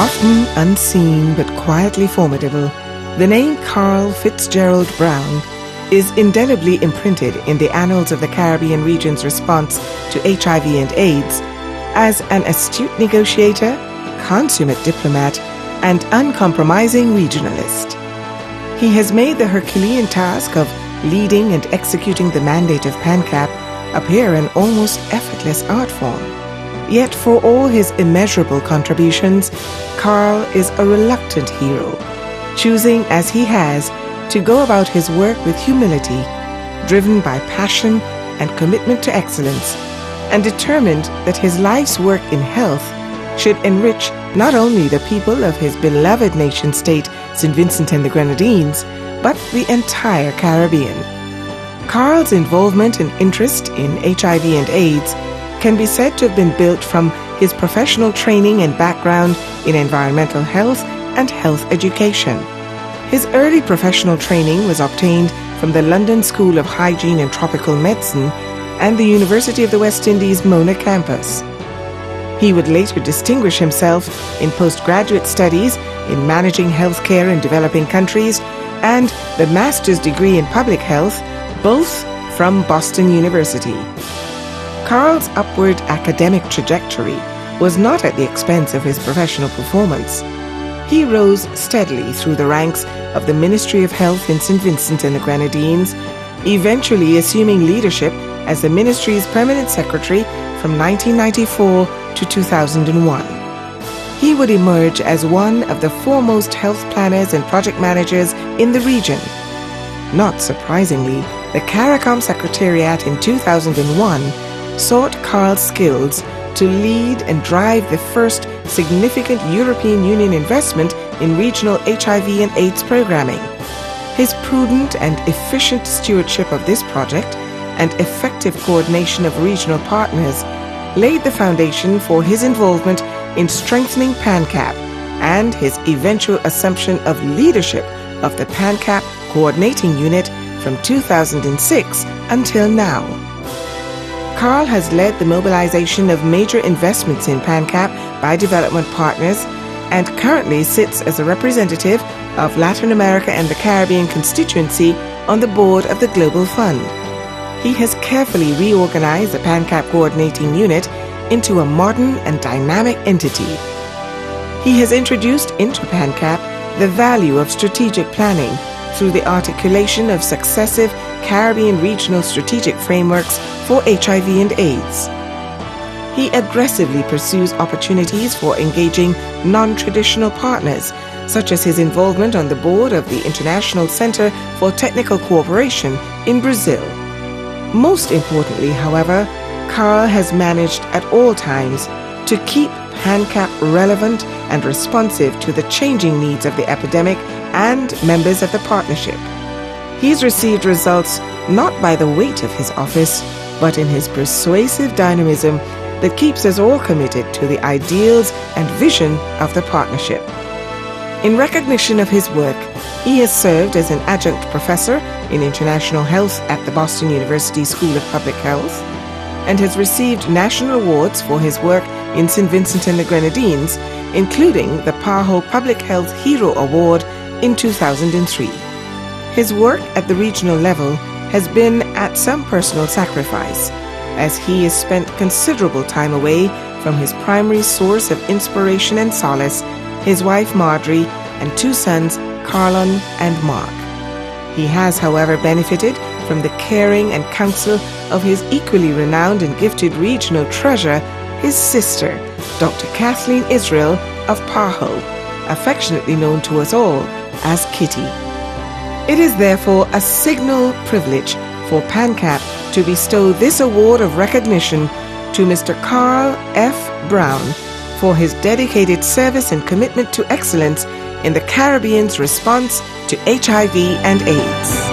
Often unseen but quietly formidable, the name Carl Fitzgerald Browne is indelibly imprinted in the annals of the Caribbean region's response to HIV and AIDS as an astute negotiator, consummate diplomat, and uncompromising regionalist. He has made the Herculean task of leading and executing the mandate of PANCAP appear an almost effortless art form. Yet for all his immeasurable contributions, Carl is a reluctant hero, choosing as he has to go about his work with humility, driven by passion and commitment to excellence, and determined that his life's work in health should enrich not only the people of his beloved nation-state, St. Vincent and the Grenadines, but the entire Caribbean. Carl's involvement and interest in HIV and AIDS can be said to have been built from his professional training and background in environmental health and health education. His early professional training was obtained from the London School of Hygiene and Tropical Medicine and the University of the West Indies Mona campus. He would later distinguish himself in postgraduate studies in managing healthcare in developing countries and the master's degree in public health, both from Boston University. Carl's upward academic trajectory was not at the expense of his professional performance. He rose steadily through the ranks of the Ministry of Health in St. Vincent and the Grenadines, eventually assuming leadership as the ministry's permanent secretary from 1994 to 2001. He would emerge as one of the foremost health planners and project managers in the region. Not surprisingly, the CARICOM Secretariat in 2001 sought Carl's skills to lead and drive the first significant European Union investment in regional HIV and AIDS programming. His prudent and efficient stewardship of this project and effective coordination of regional partners laid the foundation for his involvement in strengthening PANCAP and his eventual assumption of leadership of the PANCAP Coordinating Unit from 2006 until now. Carl has led the mobilization of major investments in PANCAP by development partners and currently sits as a representative of Latin America and the Caribbean constituency on the board of the Global Fund. He has carefully reorganized the PANCAP Coordinating Unit into a modern and dynamic entity. He has introduced into PANCAP the value of strategic planning through the articulation of successive Caribbean regional strategic frameworks for HIV and AIDS. He aggressively pursues opportunities for engaging non-traditional partners, such as his involvement on the board of the International Center for Technical Cooperation in Brazil. Most importantly, however, Carl has managed at all times to keep PANCAP relevant and responsive to the changing needs of the epidemic and members of the partnership. He's received results not by the weight of his office, but in his persuasive dynamism that keeps us all committed to the ideals and vision of the partnership. In recognition of his work, he has served as an adjunct professor in international health at the Boston University School of Public Health and has received national awards for his work in St. Vincent and the Grenadines, including the PAHO Public Health Hero Award in 2003. His work at the regional level has been at some personal sacrifice, as he has spent considerable time away from his primary source of inspiration and solace, his wife Marjorie and two sons, Carlon and Mark. He has, however, benefited from the caring and counsel of his equally renowned and gifted regional treasure, his sister, Dr. Kathleen Israel of PAHO, affectionately known to us all as Kitty. It is therefore a signal privilege for PANCAP to bestow this award of recognition to Mr. Carl F. Browne for his dedicated service and commitment to excellence in the Caribbean's response to HIV and AIDS.